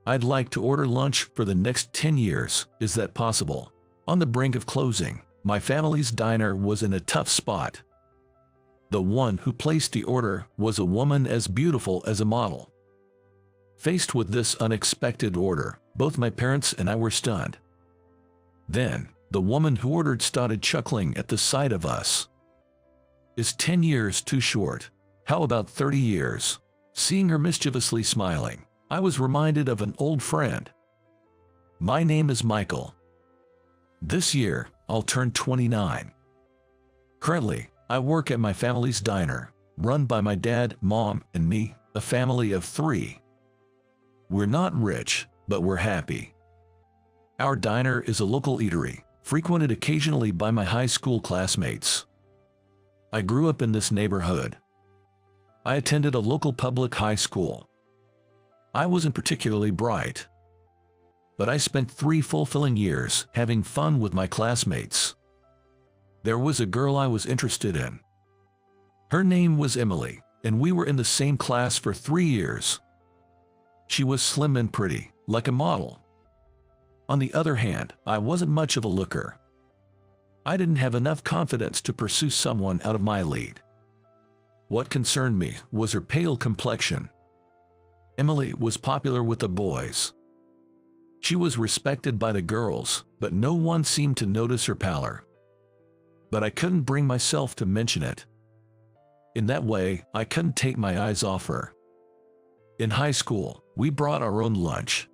I'd like to order lunch for the next 10 years. Is that possible? On the brink of closing, my family's diner was in a tough spot. The one who placed the order was a woman as beautiful as a model. Faced with this unexpected order, both my parents and I were stunned. Then, the woman who ordered started chuckling at the sight of us. Is 10 years too short? How about 30 years? Seeing her mischievously smiling, I was reminded of an old friend. My name is Michael. This year, I'll turn 29. Currently, I work at my family's diner, run by my dad, mom, and me, a family of 3. We're not rich, but we're happy. Our diner is a local eatery, frequented occasionally by my high school classmates. I grew up in this neighborhood. I attended a local public high school. I wasn't particularly bright, but I spent 3 fulfilling years having fun with my classmates. There was a girl I was interested in. Her name was Emily, and we were in the same class for 3 years. She was slim and pretty, like a model. On the other hand, I wasn't much of a looker. I didn't have enough confidence to pursue someone out of my league. What concerned me was her pale complexion. Emily was popular with the boys. She was respected by the girls, but no one seemed to notice her pallor. But I couldn't bring myself to mention it. In that way, I couldn't take my eyes off her. In high school, we brought our own lunch.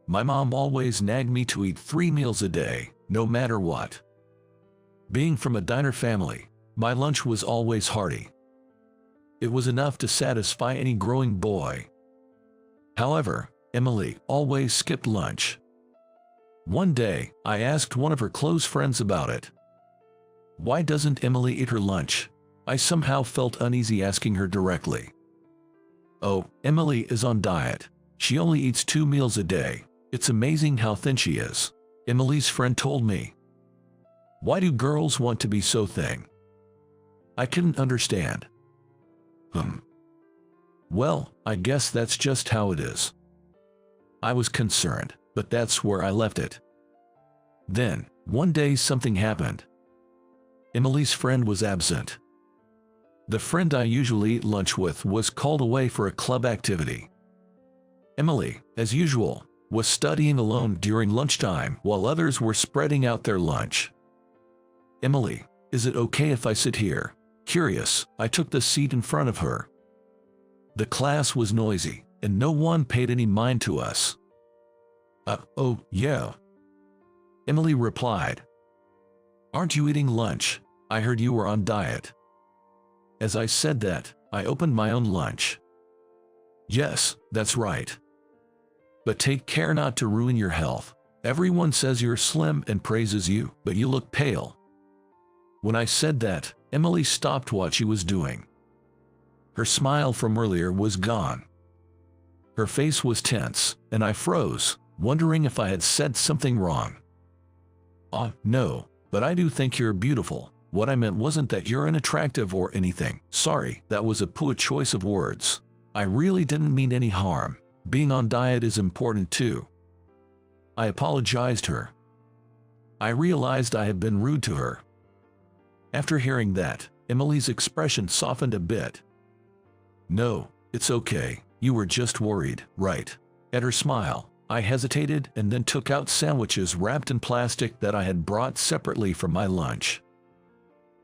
My mom always nagged me to eat 3 meals a day, no matter what. Being from a diner family, my lunch was always hearty. It was enough to satisfy any growing boy. However, Emily always skipped lunch. One day, I asked one of her close friends about it. Why doesn't Emily eat her lunch? I somehow felt uneasy asking her directly. Oh, Emily is on diet. She only eats 2 meals a day. It's amazing how thin she is, Emily's friend told me. Why do girls want to be so thin? I couldn't understand. Well, I guess that's just how it is. I was concerned, but that's where I left it. Then, one day something happened. Emily's friend was absent. The friend I usually eat lunch with was called away for a club activity. Emily, as usual, was studying alone during lunchtime while others were spreading out their lunch. Emily, is it okay if I sit here? Curious, I took the seat in front of her. The class was noisy, and no one paid any mind to us. Oh, yeah. Emily replied. Aren't you eating lunch? I heard you were on diet. As I said that, I opened my own lunch. Yes, that's right. But take care not to ruin your health. Everyone says you're slim and praises you, but you look pale. When I said that, Emily stopped what she was doing. Her smile from earlier was gone. Her face was tense, and I froze, wondering if I had said something wrong. No, but I do think you're beautiful. What I meant wasn't that you're unattractive or anything. Sorry, that was a poor choice of words. I really didn't mean any harm. Being on diet is important too. I apologized to her. I realized I had been rude to her. After hearing that, Emily's expression softened a bit. No, it's okay. You were just worried, right? At her smile, I hesitated and then took out sandwiches wrapped in plastic that I had brought separately from my lunch.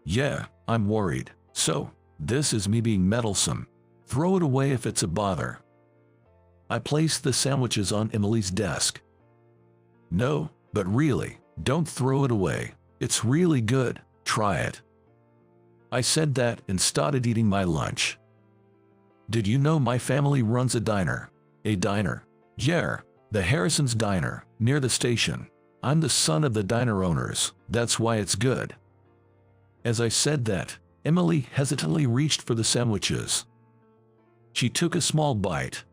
Yeah, I'm worried. So, this is me being meddlesome. Throw it away if it's a bother. I placed the sandwiches on Emily's desk. No, but really, don't throw it away. It's really good. Try it. I said that and started eating my lunch. Did you know my family runs a diner? A diner? Yeah, the Harrison's Diner, near the station. I'm the son of the diner owners. That's why it's good. As I said that, Emily hesitantly reached for the sandwiches. She took a small bite.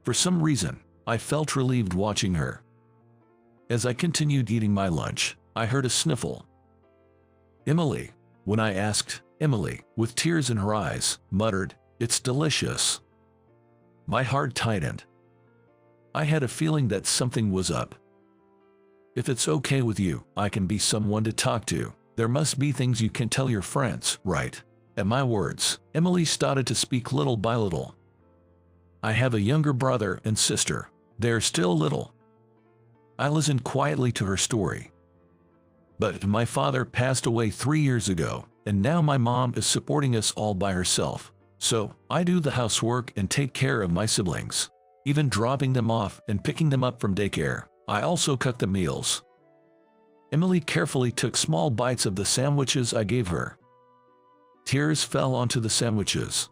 For some reason, I felt relieved watching her. As I continued eating my lunch, I heard a sniffle. Emily, when I asked, Emily, with tears in her eyes, muttered, "It's delicious." My heart tightened. I had a feeling that something was up. If it's okay with you, I can be someone to talk to. There must be things you can tell your friends, right? At my words, Emily started to speak little by little. I have a younger brother and sister. They're still little. I listened quietly to her story. But my father passed away 3 years ago, and now my mom is supporting us all by herself. So, I do the housework and take care of my siblings. Even dropping them off and picking them up from daycare. I also cook the meals. Emily carefully took small bites of the sandwiches I gave her. Tears fell onto the sandwiches.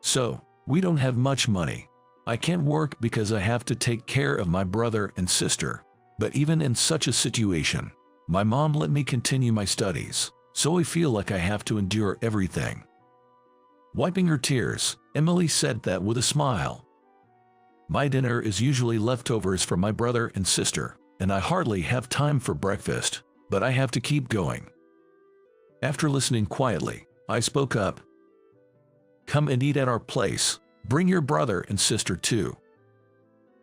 So, we don't have much money. I can't work because I have to take care of my brother and sister. But even in such a situation, my mom let me continue my studies, so I feel like I have to endure everything. Wiping her tears, Emily said that with a smile. My dinner is usually leftovers from my brother and sister, and I hardly have time for breakfast, but I have to keep going. After listening quietly, I spoke up. Come and eat at our place. Bring your brother and sister too.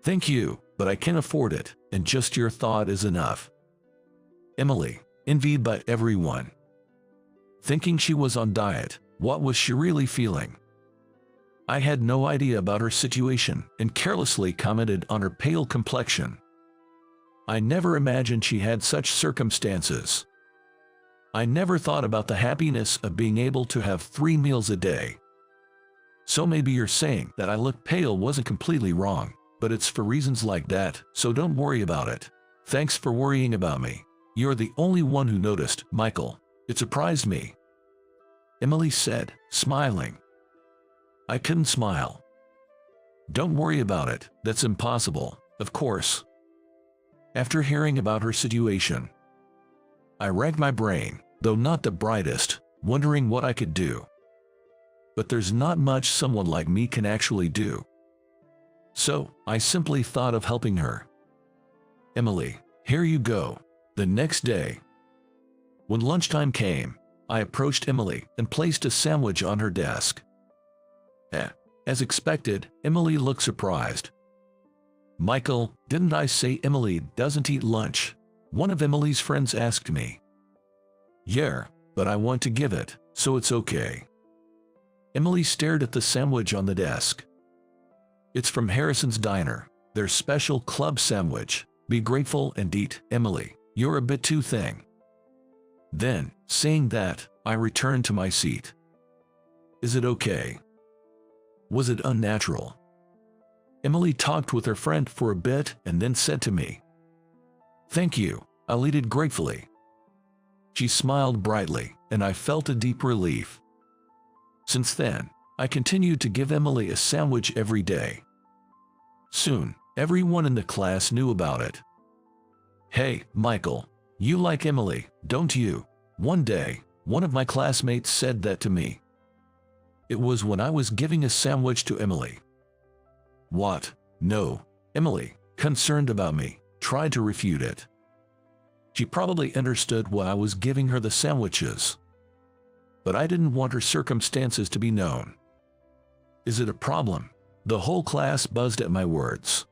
Thank you, but I can't afford it, and just your thought is enough. Emily, envied by everyone. Thinking she was on diet, what was she really feeling? I had no idea about her situation and carelessly commented on her pale complexion. I never imagined she had such circumstances. I never thought about the happiness of being able to have 3 meals a day. So maybe you're saying that I look pale wasn't completely wrong, but it's for reasons like that, so don't worry about it. Thanks for worrying about me. You're the only one who noticed, Michael. It surprised me. Emily said, smiling. I couldn't smile. Don't worry about it, that's impossible, of course. After hearing about her situation, I racked my brain, though not the brightest, wondering what I could do. But there's not much someone like me can actually do. So, I simply thought of helping her. Emily, here you go. The next day, when lunchtime came, I approached Emily and placed a sandwich on her desk. As expected, Emily looked surprised. Michael, didn't I say Emily doesn't eat lunch? One of Emily's friends asked me. Yeah, but I want to give it, so it's okay. Emily stared at the sandwich on the desk. It's from Harrison's Diner, their special club sandwich. Be grateful and eat, Emily. You're a bit too thin. Then, saying that, I returned to my seat. Is it okay? Was it unnatural? Emily talked with her friend for a bit and then said to me, Thank you, I'll eat it gratefully. She smiled brightly, and I felt a deep relief. Since then, I continued to give Emily a sandwich every day. Soon, everyone in the class knew about it. Hey, Michael, you like Emily, don't you? One day, one of my classmates said that to me. It was when I was giving a sandwich to Emily. What? No. Emily, concerned about me, tried to refute it. She probably understood why I was giving her the sandwiches. But I didn't want her circumstances to be known. Is it a problem? The whole class buzzed at my words.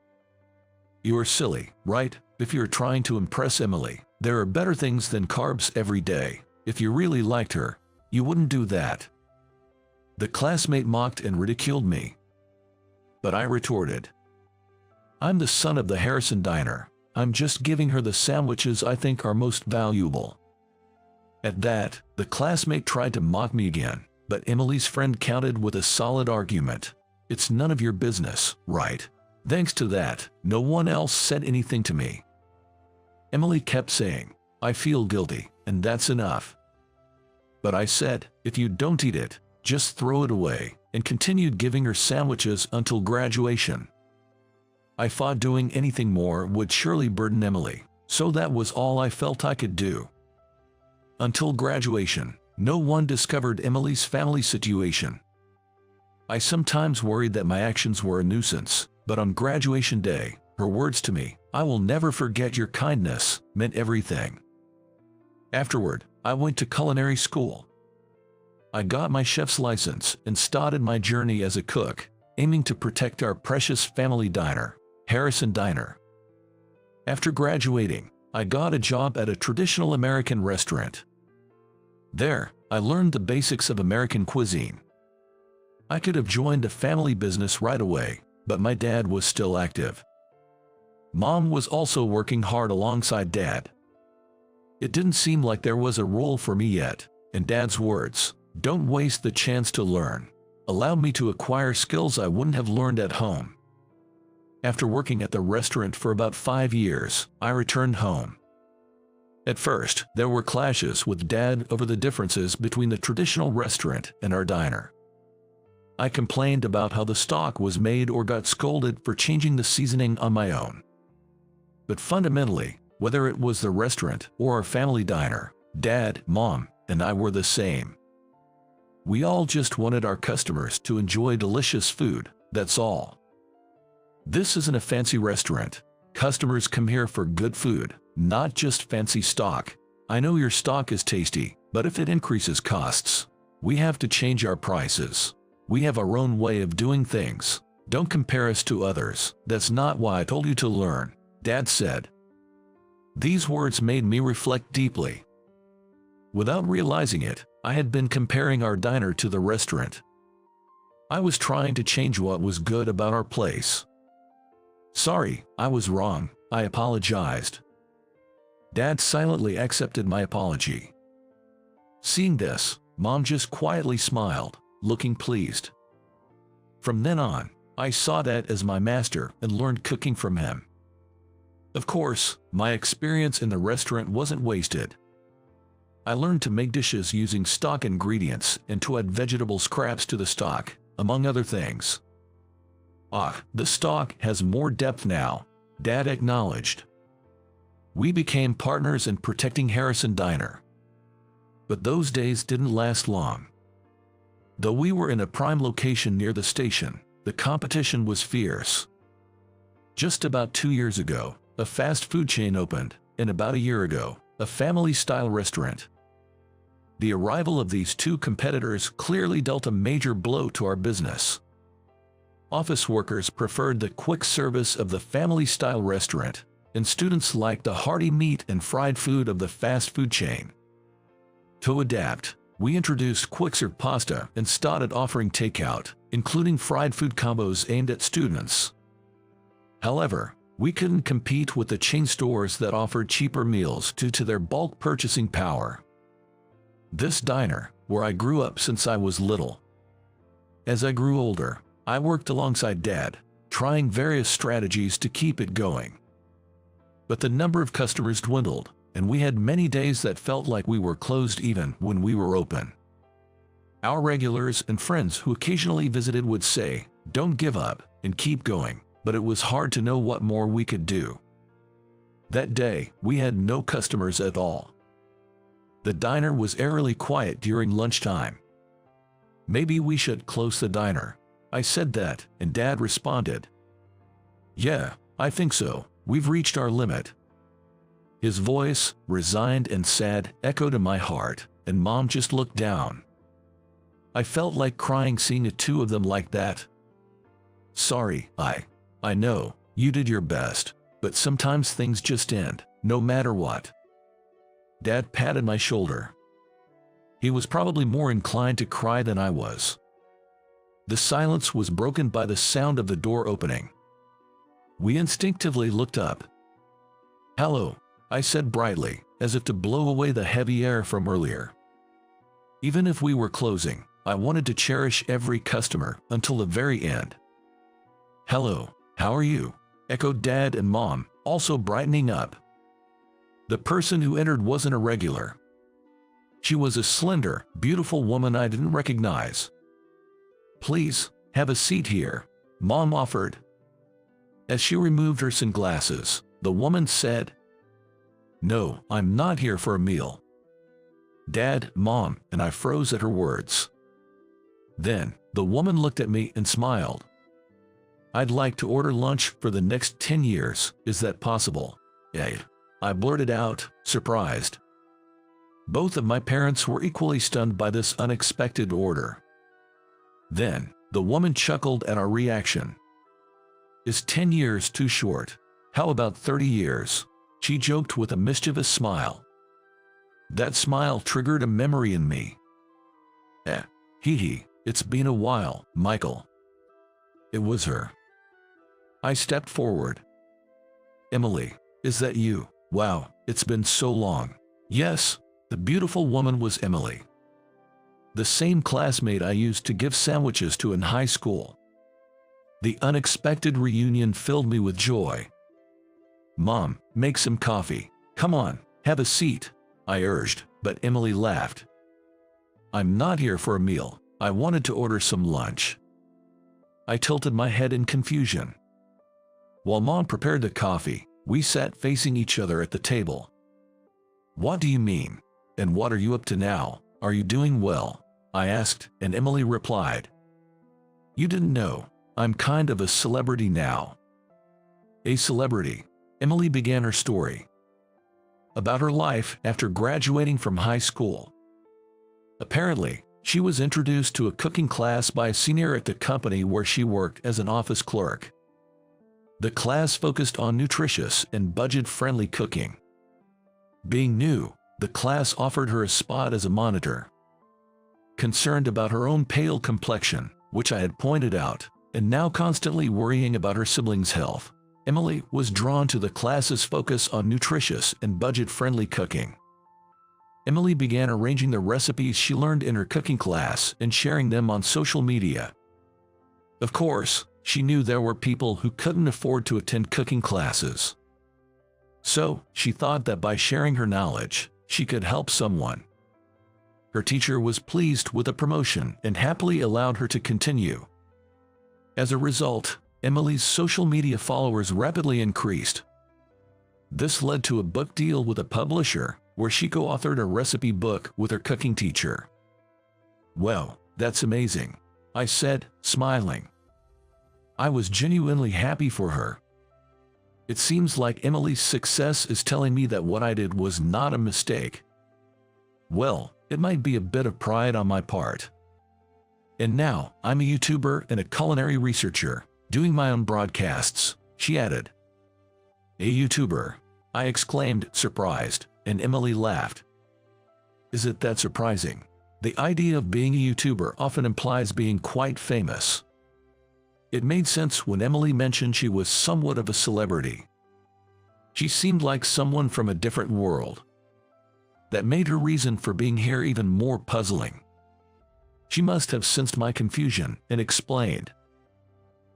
You're silly, right? If you're trying to impress Emily, there are better things than carbs every day. If you really liked her, you wouldn't do that. The classmate mocked and ridiculed me. But I retorted. I'm the son of the Harrison Diner. I'm just giving her the sandwiches I think are most valuable. At that, the classmate tried to mock me again, but Emily's friend countered with a solid argument. It's none of your business, right? Thanks to that, no one else said anything to me. Emily kept saying, I feel guilty, and that's enough. But I said, if you don't eat it, just throw it away, and continued giving her sandwiches until graduation. I thought doing anything more would surely burden Emily, so that was all I felt I could do. Until graduation, no one discovered Emily's family situation. I sometimes worried that my actions were a nuisance, but on graduation day, her words to me, I will never forget your kindness, meant everything. Afterward, I went to culinary school. I got my chef's license and started my journey as a cook, aiming to protect our precious family diner. Harrison Diner. After graduating, I got a job at a traditional American restaurant. There, I learned the basics of American cuisine. I could have joined a family business right away, but my dad was still active. Mom was also working hard alongside Dad. It didn't seem like there was a role for me yet, and Dad's words, "Don't waste the chance to learn," allowed me to acquire skills I wouldn't have learned at home. After working at the restaurant for about 5 years, I returned home. At first, there were clashes with Dad over the differences between the traditional restaurant and our diner. I complained about how the stock was made or got scolded for changing the seasoning on my own. But fundamentally, whether it was the restaurant or our family diner, Dad, Mom, and I were the same. We all just wanted our customers to enjoy delicious food, that's all. This isn't a fancy restaurant. Customers come here for good food, not just fancy stock. I know your stock is tasty, but if it increases costs, we have to change our prices. We have our own way of doing things. Don't compare us to others. That's not why I told you to learn, Dad said. These words made me reflect deeply. Without realizing it, I had been comparing our diner to the restaurant. I was trying to change what was good about our place. Sorry, I was wrong, I apologized. Dad silently accepted my apology. Seeing this, Mom just quietly smiled, looking pleased. From then on, I saw Dad as my master and learned cooking from him. Of course, my experience in the restaurant wasn't wasted. I learned to make dishes using stock ingredients and to add vegetable scraps to the stock, among other things. The stock has more depth now, Dad acknowledged. We became partners in protecting Harrison Diner. But those days didn't last long. Though we were in a prime location near the station, the competition was fierce. Just about 2 years ago, a fast food chain opened, and about a year ago, a family-style restaurant. The arrival of these two competitors clearly dealt a major blow to our business. Office workers preferred the quick service of the family-style restaurant, and students liked the hearty meat and fried food of the fast food chain. To adapt, we introduced quick-serve pasta and started offering takeout, including fried food combos aimed at students. However, we couldn't compete with the chain stores that offered cheaper meals due to their bulk purchasing power. This diner, where I grew up since I was little. As I grew older, I worked alongside Dad, trying various strategies to keep it going. But the number of customers dwindled, and we had many days that felt like we were closed even when we were open. Our regulars and friends who occasionally visited would say, "Don't give up, and keep going," but it was hard to know what more we could do. That day, we had no customers at all. The diner was eerily quiet during lunchtime. "Maybe we should close the diner," I said that, and Dad responded, "Yeah, I think so. We've reached our limit." His voice, resigned and sad, echoed in my heart, and Mom just looked down. I felt like crying seeing the two of them like that. "Sorry, I know, you did your best, but sometimes things just end, no matter what." Dad patted my shoulder. He was probably more inclined to cry than I was. The silence was broken by the sound of the door opening. We instinctively looked up. "Hello," I said brightly, as if to blow away the heavy air from earlier. Even if we were closing, I wanted to cherish every customer until the very end. "Hello, how are you?" echoed Dad and Mom, also brightening up. The person who entered wasn't a regular. She was a slender, beautiful woman I didn't recognize. "Please, have a seat here," Mom offered. As she removed her sunglasses, the woman said, "No, I'm not here for a meal." Dad, Mom, and I froze at her words. Then, the woman looked at me and smiled. "I'd like to order lunch for the next 10 years, is that possible?" I blurted out, surprised. Both of my parents were equally stunned by this unexpected order. Then, the woman chuckled at our reaction. Is 10 years too short? How about 30 years? She joked with a mischievous smile. That smile triggered a memory in me. Hee, it's been a while, Michael. It was her. I stepped forward. Emily, is that you? Wow, it's been so long. Yes, the beautiful woman was Emily. The same classmate I used to give sandwiches to in high school. The unexpected reunion filled me with joy. Mom, make some coffee. Come on, have a seat, I urged, but Emily laughed. I'm not here for a meal. I wanted to order some lunch. I tilted my head in confusion. While Mom prepared the coffee, we sat facing each other at the table. What do you mean? And what are you up to now? Are you doing well? I asked, and Emily replied. You didn't know. I'm kind of a celebrity now. A celebrity. Emily began her story. About her life after graduating from high school. Apparently, she was introduced to a cooking class by a senior at the company where she worked as an office clerk. The class focused on nutritious and budget-friendly cooking. Being new, the class offered her a spot as a monitor. Concerned about her own pale complexion, which I had pointed out, and now constantly worrying about her siblings' health, Emily was drawn to the class's focus on nutritious and budget-friendly cooking. Emily began arranging the recipes she learned in her cooking class and sharing them on social media. Of course, she knew there were people who couldn't afford to attend cooking classes. So, she thought that by sharing her knowledge, she could help someone. Her teacher was pleased with the promotion and happily allowed her to continue. As a result, Emily's social media followers rapidly increased. This led to a book deal with a publisher, where she co-authored a recipe book with her cooking teacher. Well, that's amazing, I said, smiling. I was genuinely happy for her. It seems like Emily's success is telling me that what I did was not a mistake. Well, it might be a bit of pride on my part. And now, I'm a YouTuber and a culinary researcher, doing my own broadcasts, she added. A YouTuber, I exclaimed, surprised, and Emily laughed. Is it that surprising? The idea of being a YouTuber often implies being quite famous. It made sense when Emily mentioned she was somewhat of a celebrity. She seemed like someone from a different world. That made her reason for being here even more puzzling. She must have sensed my confusion and explained.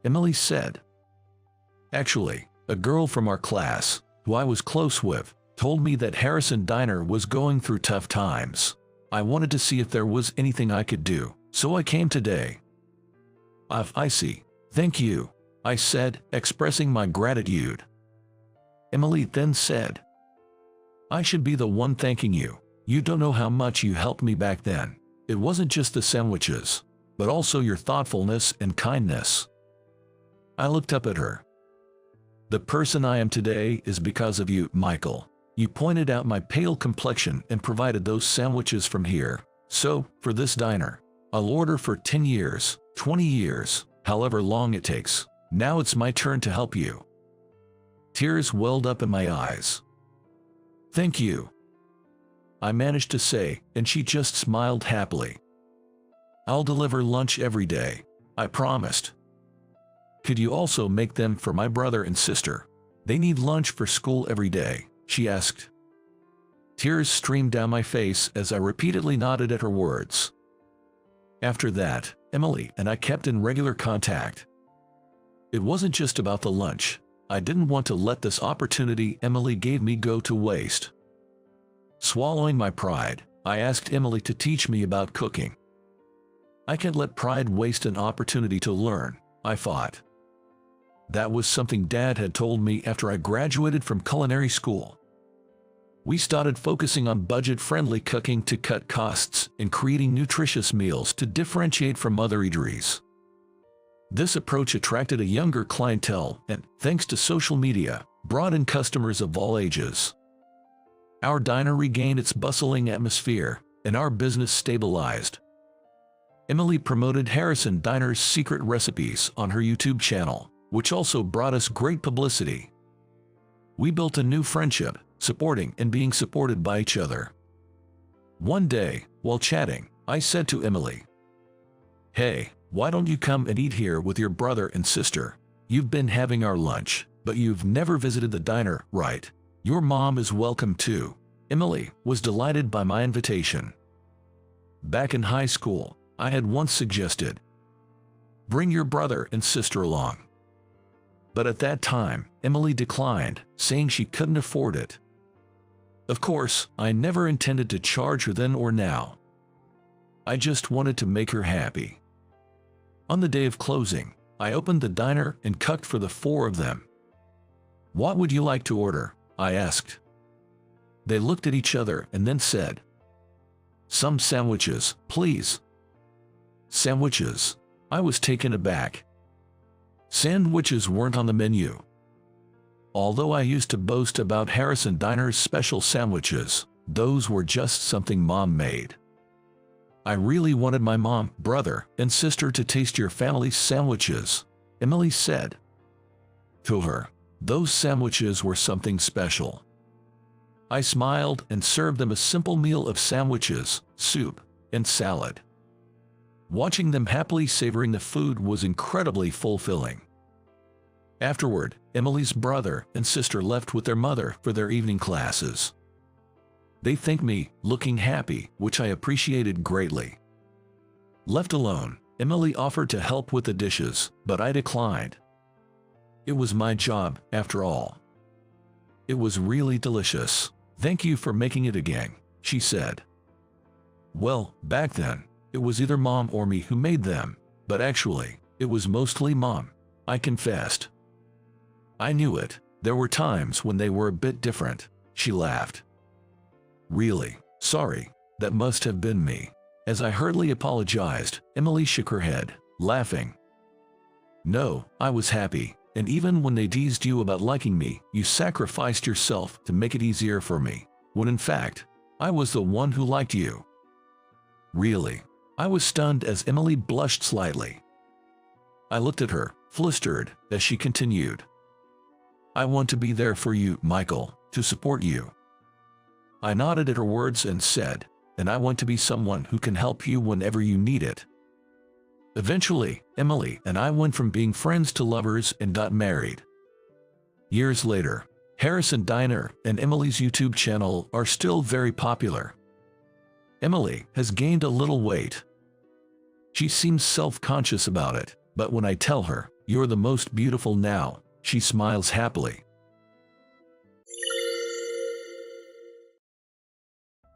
Emily said, Actually, a girl from our class, who I was close with, told me that Harrison Diner was going through tough times. I wanted to see if there was anything I could do, so I came today. I see. Thank you, I said, expressing my gratitude. Emily then said, I should be the one thanking you. You don't know how much you helped me back then. It wasn't just the sandwiches, but also your thoughtfulness and kindness. I looked up at her. The person I am today is because of you, Michael. You pointed out my pale complexion and provided those sandwiches from here. So, for this diner, I'll order for 10 years, 20 years, however long it takes. Now it's my turn to help you. Tears welled up in my eyes. Thank you, I managed to say, and she just smiled happily. I'll deliver lunch every day, I promised. Could you also make them for my brother and sister? They need lunch for school every day, she asked. Tears streamed down my face as I repeatedly nodded at her words. After that, Emily and I kept in regular contact. It wasn't just about the lunch. I didn't want to let this opportunity Emily gave me go to waste. Swallowing my pride, I asked Emily to teach me about cooking. I can't let pride waste an opportunity to learn, I thought. That was something Dad had told me after I graduated from culinary school. We started focusing on budget-friendly cooking to cut costs and creating nutritious meals to differentiate from other eateries. This approach attracted a younger clientele and, thanks to social media, brought in customers of all ages. Our diner regained its bustling atmosphere, and our business stabilized. Emily promoted Harrison Diner's secret recipes on her YouTube channel, which also brought us great publicity. We built a new friendship, supporting and being supported by each other. One day, while chatting, I said to Emily, "Hey, why don't you come and eat here with your brother and sister? You've been having our lunch, but you've never visited the diner, right? Your mom is welcome too." Emily was delighted by my invitation. Back in high school, I had once suggested, "Bring your brother and sister along." But at that time, Emily declined, saying she couldn't afford it. Of course, I never intended to charge her then or now. I just wanted to make her happy. On the day of closing, I opened the diner and cooked for the four of them. "What would you like to order?" I asked. They looked at each other and then said, "Some sandwiches, please." Sandwiches? I was taken aback. Sandwiches weren't on the menu. Although I used to boast about Harrison Diner's special sandwiches, those were just something Mom made. "I really wanted my mom, brother, and sister to taste your family's sandwiches," Emily said. To her, those sandwiches were something special. I smiled and served them a simple meal of sandwiches, soup, and salad. Watching them happily savoring the food was incredibly fulfilling. Afterward, Emily's brother and sister left with their mother for their evening classes. They thanked me, looking happy, which I appreciated greatly. Left alone, Emily offered to help with the dishes, but I declined. It was my job, after all. "It was really delicious. Thank you for making it again," she said. Well, back then, it was either Mom or me who made them, but actually, it was mostly Mom, I confessed. I knew it. There were times when they were a bit different, she laughed. "Really? Sorry, that must have been me." As I hurriedly apologized, Emily shook her head, laughing. "No, I was happy, and even when they teased you about liking me, you sacrificed yourself to make it easier for me, when in fact, I was the one who liked you." Really? I was stunned as Emily blushed slightly. I looked at her, flustered, as she continued. "I want to be there for you, Michael, to support you." I nodded at her words and said, "And I want to be someone who can help you whenever you need it." Eventually, Emily and I went from being friends to lovers and got married. Years later, Harrison Diner and Emily's YouTube channel are still very popular. Emily has gained a little weight. She seems self-conscious about it, but when I tell her, "You're the most beautiful now," she smiles happily.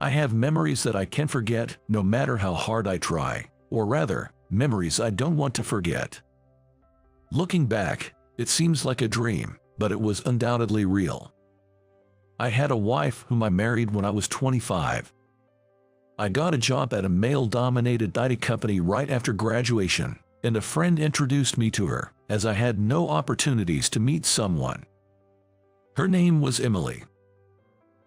I have memories that I can't forget, no matter how hard I try, or rather, memories I don't want to forget. Looking back, it seems like a dream, but it was undoubtedly real. I had a wife whom I married when I was 25. I got a job at a male-dominated IT company right after graduation, and a friend introduced me to her, as I had no opportunities to meet someone. Her name was Emily.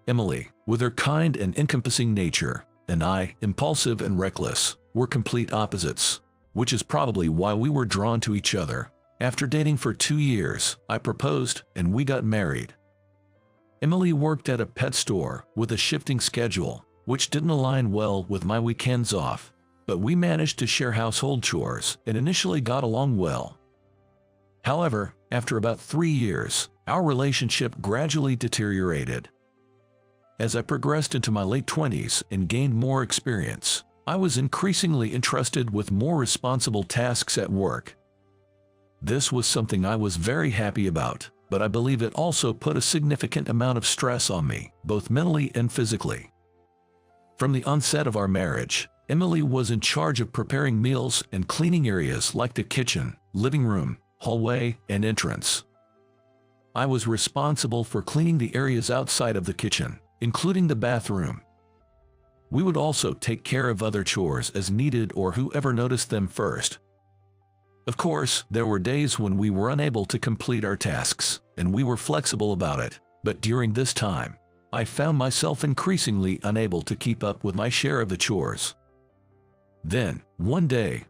Emily, with her kind and encompassing nature, and I, impulsive and reckless, were complete opposites, which is probably why we were drawn to each other. After dating for 2 years, I proposed, and we got married. Emily worked at a pet store with a shifting schedule, which didn't align well with my weekends off, but we managed to share household chores and initially got along well. However, after about 3 years, our relationship gradually deteriorated. As I progressed into my late 20s and gained more experience, I was increasingly entrusted with more responsible tasks at work. This was something I was very happy about, but I believe it also put a significant amount of stress on me, both mentally and physically. From the onset of our marriage, Emily was in charge of preparing meals and cleaning areas like the kitchen, living room, hallway, and entrance. I was responsible for cleaning the areas outside of the kitchen, including the bathroom. We would also take care of other chores as needed or whoever noticed them first. Of course, there were days when we were unable to complete our tasks, and we were flexible about it, but during this time, I found myself increasingly unable to keep up with my share of the chores. Then, one day,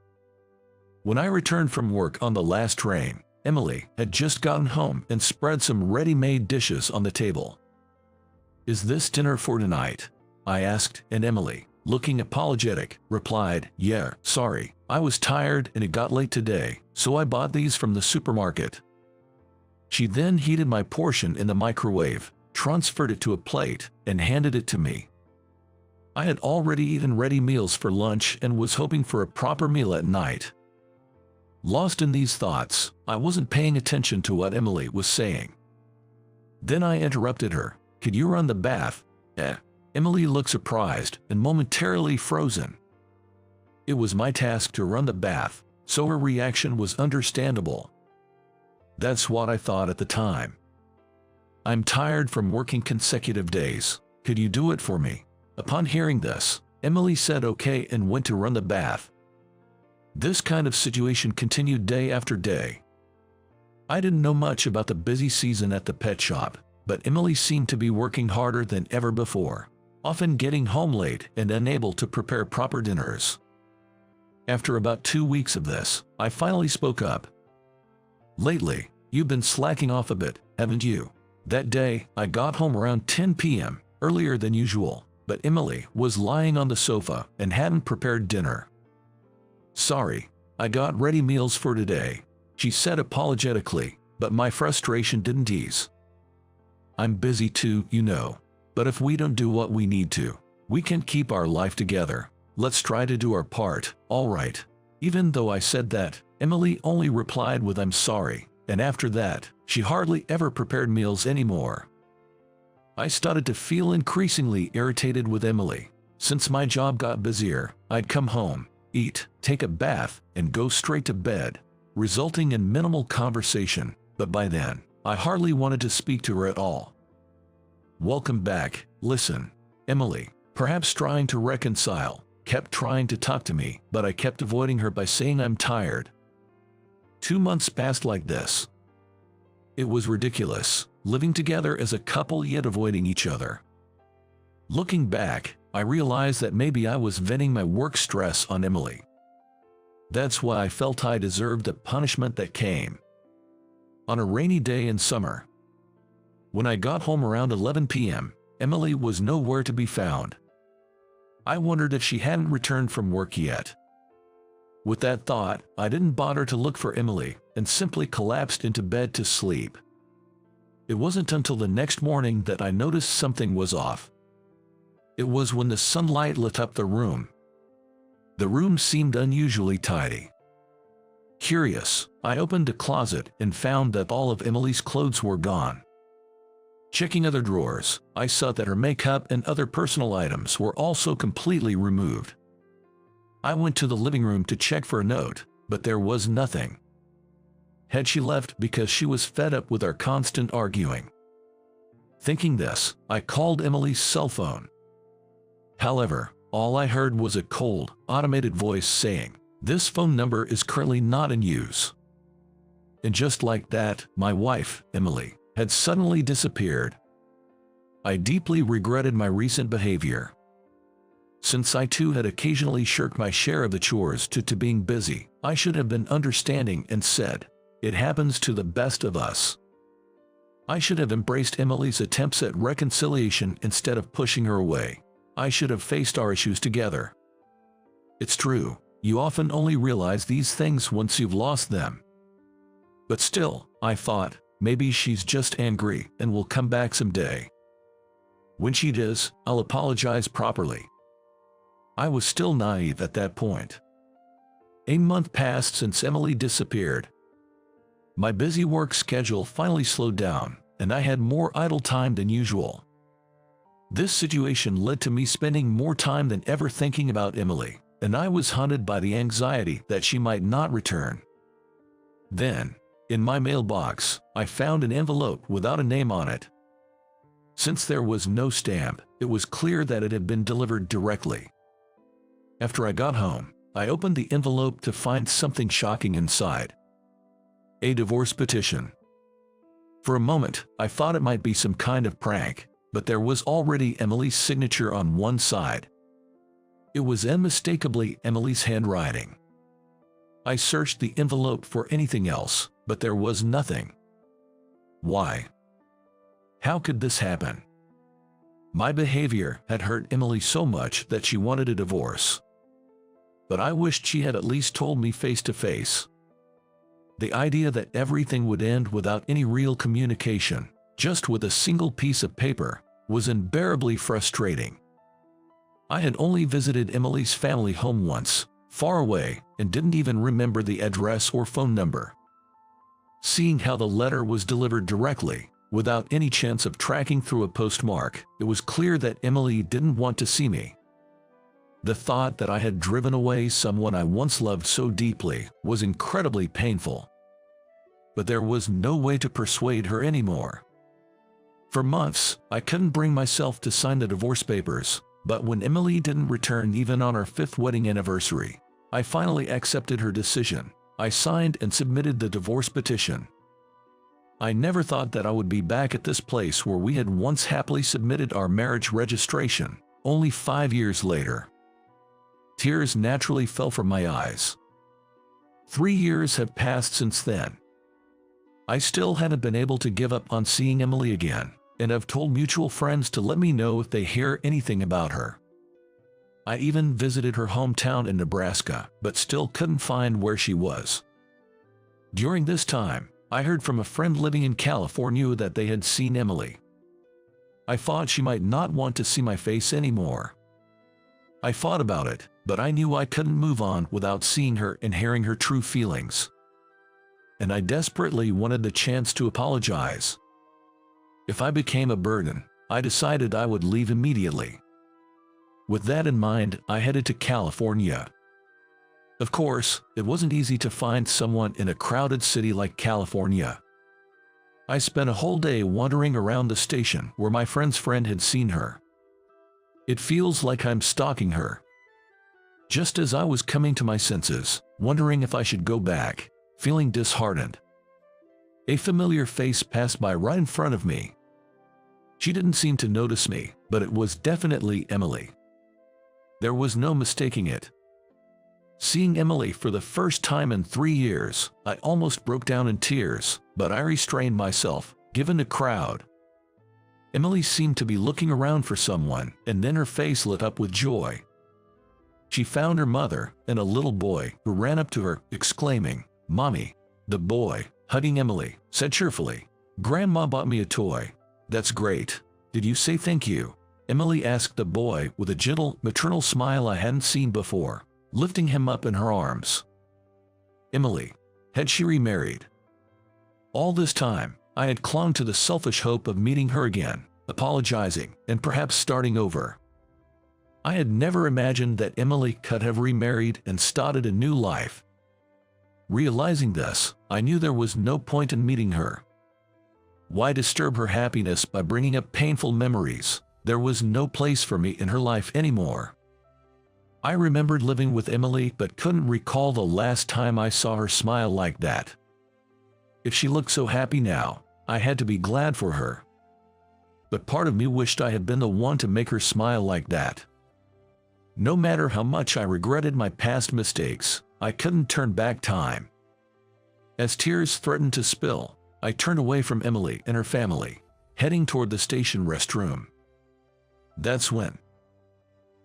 when I returned from work on the last train, Emily had just gotten home and spread some ready-made dishes on the table. "Is this dinner for tonight?" I asked, and Emily, looking apologetic, replied, "Yeah, sorry, I was tired and it got late today, so I bought these from the supermarket." She then heated my portion in the microwave, transferred it to a plate, and handed it to me. I had already eaten ready meals for lunch and was hoping for a proper meal at night. Lost in these thoughts, I wasn't paying attention to what Emily was saying. Then I interrupted her. "Could you run the bath?" Emily looked surprised and momentarily frozen. It was my task to run the bath, so her reaction was understandable. That's what I thought at the time. "I'm tired from working consecutive days. Could you do it for me?" Upon hearing this, Emily said okay and went to run the bath. This kind of situation continued day after day. I didn't know much about the busy season at the pet shop, but Emily seemed to be working harder than ever before, often getting home late and unable to prepare proper dinners. After about 2 weeks of this, I finally spoke up. "Lately, you've been slacking off a bit, haven't you?" That day, I got home around 10 p.m., earlier than usual, but Emily was lying on the sofa and hadn't prepared dinner. "Sorry, I got ready meals for today," she said apologetically, but my frustration didn't ease. "I'm busy too, you know, but if we don't do what we need to, we can't keep our life together. Let's try to do our part, all right?" Even though I said that, Emily only replied with "I'm sorry," and after that, she hardly ever prepared meals anymore. I started to feel increasingly irritated with Emily. Since my job got busier, I'd come home, eat, take a bath, and go straight to bed, resulting in minimal conversation, but by then, I hardly wanted to speak to her at all. "Welcome back. Listen, Emily," perhaps trying to reconcile, kept trying to talk to me, but I kept avoiding her by saying I'm tired. 2 months passed like this. It was ridiculous, living together as a couple yet avoiding each other. Looking back, I realized that maybe I was venting my work stress on Emily. That's why I felt I deserved the punishment that came. On a rainy day in summer, when I got home around 11 p.m., Emily was nowhere to be found. I wondered if she hadn't returned from work yet. With that thought, I didn't bother to look for Emily and simply collapsed into bed to sleep. It wasn't until the next morning that I noticed something was off. It was when the sunlight lit up the room. The room seemed unusually tidy. Curious, I opened the closet and found that all of Emily's clothes were gone. Checking other drawers, I saw that her makeup and other personal items were also completely removed. I went to the living room to check for a note, but there was nothing. Had she left because she was fed up with our constant arguing? Thinking this, I called Emily's cell phone. However, all I heard was a cold, automated voice saying, "This phone number is currently not in use." And just like that, my wife, Emily, had suddenly disappeared. I deeply regretted my recent behavior. Since I too had occasionally shirked my share of the chores due to being busy, I should have been understanding and said, "It happens to the best of us." I should have embraced Emily's attempts at reconciliation instead of pushing her away. I should have faced our issues together. It's true, you often only realize these things once you've lost them. But still, I thought, maybe she's just angry and will come back someday. When she does, I'll apologize properly. I was still naive at that point. A month passed since Emily disappeared. My busy work schedule finally slowed down, and I had more idle time than usual. This situation led to me spending more time than ever thinking about Emily, and I was haunted by the anxiety that she might not return. Then, in my mailbox, I found an envelope without a name on it. Since there was no stamp, it was clear that it had been delivered directly. After I got home, I opened the envelope to find something shocking inside. A divorce petition. For a moment, I thought it might be some kind of prank, but there was already Emily's signature on one side. It was unmistakably Emily's handwriting. I searched the envelope for anything else, but there was nothing. Why? How could this happen? My behavior had hurt Emily so much that she wanted a divorce. But I wished she had at least told me face to face. The idea that everything would end without any real communication, just with a single piece of paper, was unbearably frustrating. I had only visited Emily's family home once, far away, and didn't even remember the address or phone number. Seeing how the letter was delivered directly, without any chance of tracking through a postmark, it was clear that Emily didn't want to see me. The thought that I had driven away someone I once loved so deeply was incredibly painful. But there was no way to persuade her anymore. For months, I couldn't bring myself to sign the divorce papers, but when Emily didn't return even on our 5th wedding anniversary, I finally accepted her decision. I signed and submitted the divorce petition. I never thought that I would be back at this place where we had once happily submitted our marriage registration, only 5 years later. Tears naturally fell from my eyes. 3 years have passed since then. I still haven't been able to give up on seeing Emily again, and have told mutual friends to let me know if they hear anything about her. I even visited her hometown in Nebraska, but still couldn't find where she was. During this time, I heard from a friend living in California that they had seen Emily. I thought she might not want to see my face anymore. I thought about it, but I knew I couldn't move on without seeing her and hearing her true feelings. And I desperately wanted the chance to apologize. If I became a burden, I decided I would leave immediately. With that in mind, I headed to California. Of course, it wasn't easy to find someone in a crowded city like California. I spent a whole day wandering around the station where my friend's friend had seen her. It feels like I'm stalking her. Just as I was coming to my senses, wondering if I should go back, feeling disheartened, a familiar face passed by right in front of me. She didn't seem to notice me, but it was definitely Emily. There was no mistaking it. Seeing Emily for the first time in 3 years, I almost broke down in tears, but I restrained myself, given the crowd. Emily seemed to be looking around for someone, and then her face lit up with joy. She found her mother and a little boy who ran up to her, exclaiming, "Mommy." The boy, hugging Emily, said cheerfully, "Grandma bought me a toy." "That's great. Did you say thank you?" Emily asked the boy with a gentle, maternal smile I hadn't seen before, lifting him up in her arms. Emily, had she remarried? All this time, I had clung to the selfish hope of meeting her again, apologizing, and perhaps starting over. I had never imagined that Emily could have remarried and started a new life. Realizing this, I knew there was no point in meeting her. Why disturb her happiness by bringing up painful memories? There was no place for me in her life anymore. I remembered living with Emily but couldn't recall the last time I saw her smile like that. If she looked so happy now, I had to be glad for her. But part of me wished I had been the one to make her smile like that. No matter how much I regretted my past mistakes, I couldn't turn back time. As tears threatened to spill, I turned away from Emily and her family, heading toward the station restroom. That's when.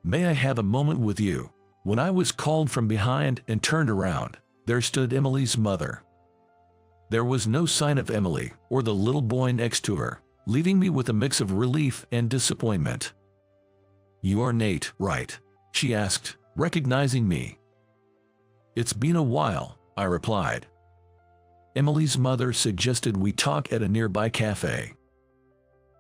"May I have a moment with you?" When I was called from behind and turned around, there stood Emily's mother. There was no sign of Emily or the little boy next to her, leaving me with a mix of relief and disappointment. "You are Nate, right?" she asked, recognizing me. "It's been a while," I replied. Emily's mother suggested we talk at a nearby cafe.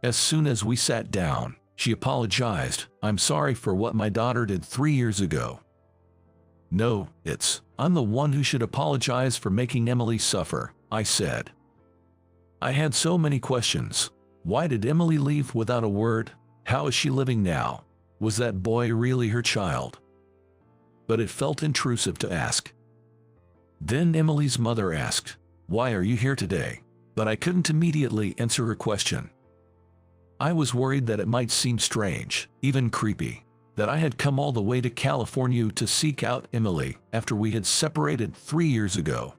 As soon as we sat down, she apologized. "I'm sorry for what my daughter did 3 years ago." "No, I'm the one who should apologize for making Emily suffer," I said. I had so many questions. Why did Emily leave without a word? How is she living now? Was that boy really her child? But it felt intrusive to ask. Then Emily's mother asked, "Why are you here today?" But I couldn't immediately answer her question. I was worried that it might seem strange, even creepy, that I had come all the way to California to seek out Emily after we had separated 3 years ago.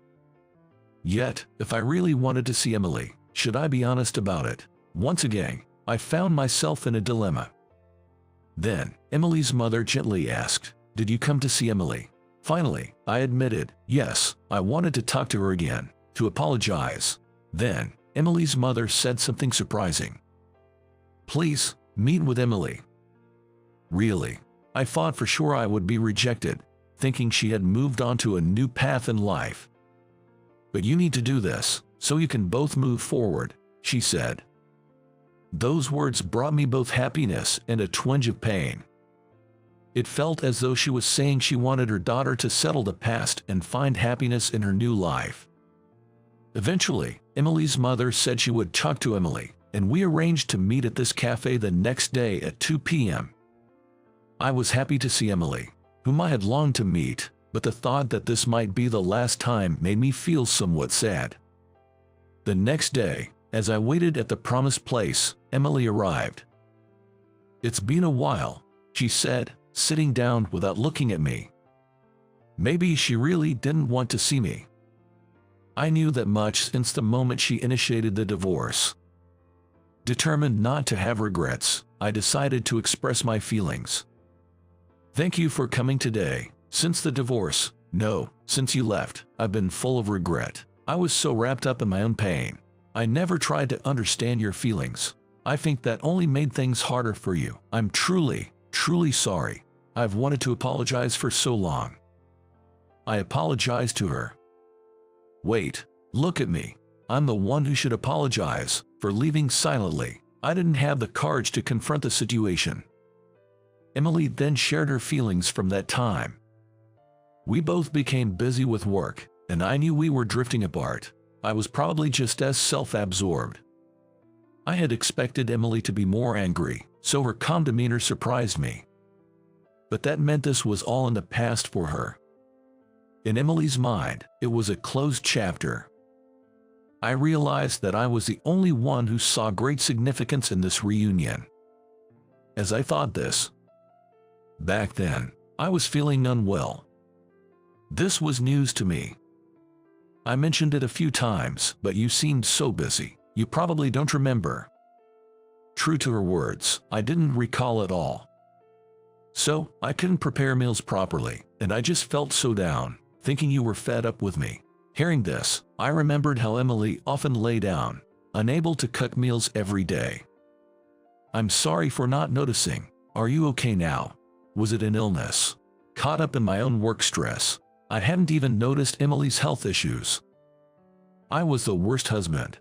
Yet, if I really wanted to see Emily, should I be honest about it? Once again, I found myself in a dilemma. Then, Emily's mother gently asked, "Did you come to see Emily?" Finally, I admitted, yes, I wanted to talk to her again, to apologize. Then, Emily's mother said something surprising. "Please, meet with Emily." Really? I thought for sure I would be rejected, thinking she had moved on to a new path in life. "But you need to do this, so you can both move forward," she said. Those words brought me both happiness and a twinge of pain. It felt as though she was saying she wanted her daughter to settle the past and find happiness in her new life. Eventually, Emily's mother said she would talk to Emily, and we arranged to meet at this cafe the next day at 2 p.m. I was happy to see Emily, whom I had longed to meet, but the thought that this might be the last time made me feel somewhat sad. The next day, as I waited at the promised place, Emily arrived. "It's been a while," she said, sitting down without looking at me. Maybe she really didn't want to see me. I knew that much since the moment she initiated the divorce. Determined not to have regrets, I decided to express my feelings. "Thank you for coming today. Since the divorce, no, since you left, I've been full of regret. I was so wrapped up in my own pain. I never tried to understand your feelings. I think that only made things harder for you. I'm truly, truly sorry. I've wanted to apologize for so long." I apologized to her. Wait, look at me. I'm the one who should apologize for leaving silently. I didn't have the courage to confront the situation. Emily then shared her feelings from that time. We both became busy with work, and I knew we were drifting apart. I was probably just as self-absorbed. I had expected Emily to be more angry, so her calm demeanor surprised me. But that meant this was all in the past for her. In Emily's mind, it was a closed chapter. I realized that I was the only one who saw great significance in this reunion. As I thought this, back then, I was feeling unwell. This was news to me. I mentioned it a few times, but you seemed so busy. You probably don't remember. True to her words, I didn't recall at all. So, I couldn't prepare meals properly, and I just felt so down, thinking you were fed up with me. Hearing this, I remembered how Emily often lay down, unable to cook meals every day. "I'm sorry for not noticing. Are you okay now? Was it an illness?" Caught up in my own work stress, I hadn't even noticed Emily's health issues. I was the worst husband.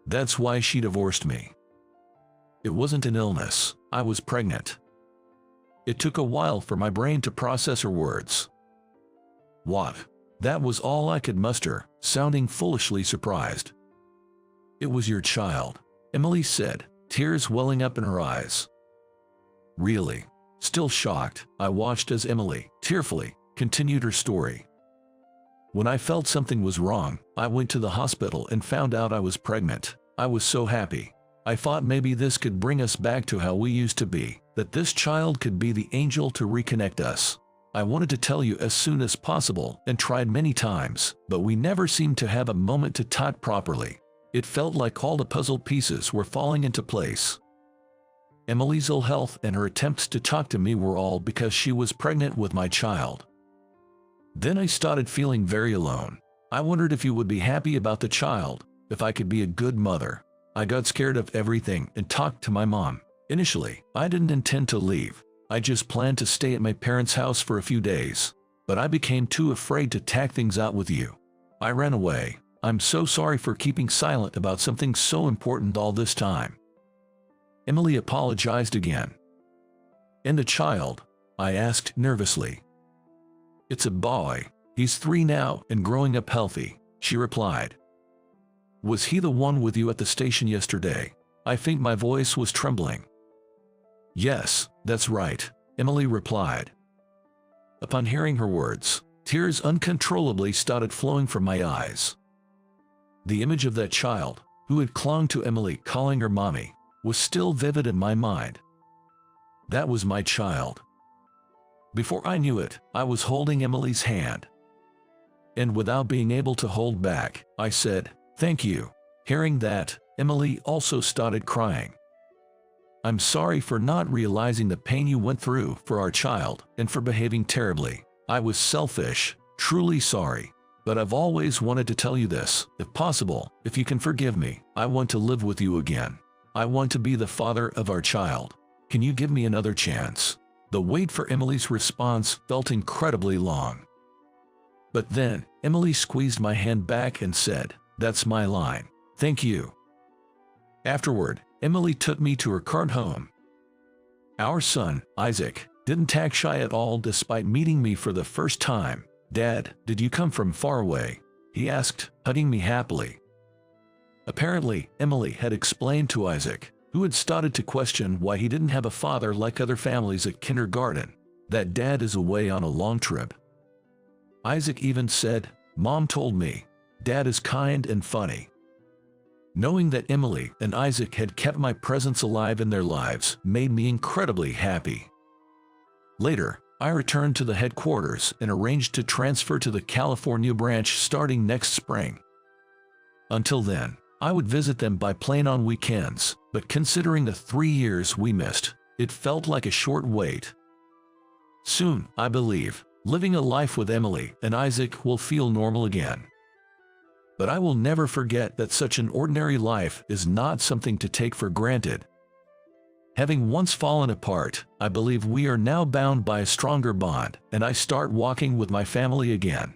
That's why she divorced me. It wasn't an illness, I was pregnant. It took a while for my brain to process her words. What? That was all I could muster, sounding foolishly surprised. "It was your child," Emily said, tears welling up in her eyes. Really? Still shocked, I watched as Emily, tearfully, continued her story. "When I felt something was wrong, I went to the hospital and found out I was pregnant. I was so happy. I thought maybe this could bring us back to how we used to be, that this child could be the angel to reconnect us. I wanted to tell you as soon as possible and tried many times, but we never seemed to have a moment to talk properly. It felt like all the puzzle pieces were falling into place." Emily's ill health and her attempts to talk to me were all because she was pregnant with my child. Then I started feeling very alone. I wondered if you would be happy about the child, if I could be a good mother. I got scared of everything and talked to my mom. Initially, I didn't intend to leave. I just planned to stay at my parents' house for a few days. But I became too afraid to tack things out with you. I ran away. I'm so sorry for keeping silent about something so important all this time. Emily apologized again. "And the child?" I asked nervously. "It's a boy. He's 3 now and growing up healthy," she replied. "Was he the one with you at the station yesterday?" I think my voice was trembling. "Yes, that's right," Emily replied. Upon hearing her words, tears uncontrollably started flowing from my eyes. The image of that child, who had clung to Emily calling her mommy, was still vivid in my mind. That was my child. Before I knew it, I was holding Emily's hand. and without being able to hold back, I said, "Thank you." Hearing that, Emily also started crying. "I'm sorry for not realizing the pain you went through for our child and for behaving terribly. I was selfish, truly sorry. But I've always wanted to tell you this. If possible, if you can forgive me, I want to live with you again. I want to be the father of our child. Can you give me another chance?" The wait for Emily's response felt incredibly long. But then, Emily squeezed my hand back and said, "That's my line. Thank you." Afterward, Emily took me to her current home. Our son, Isaac, didn't act shy at all despite meeting me for the first time. "Dad, did you come from far away?" he asked, hugging me happily. Apparently, Emily had explained to Isaac, who had started to question why he didn't have a father like other families at kindergarten, that Dad is away on a long trip. Isaac even said, "Mom told me, Dad is kind and funny." Knowing that Emily and Isaac had kept my presence alive in their lives made me incredibly happy. Later, I returned to the headquarters and arranged to transfer to the California branch starting next spring. Until then, I would visit them by plane on weekends, but considering the 3 years we missed, it felt like a short wait. Soon, I believe, living a life with Emily and Isaac will feel normal again. But I will never forget that such an ordinary life is not something to take for granted. Having once fallen apart, I believe we are now bound by a stronger bond, and I start walking with my family again.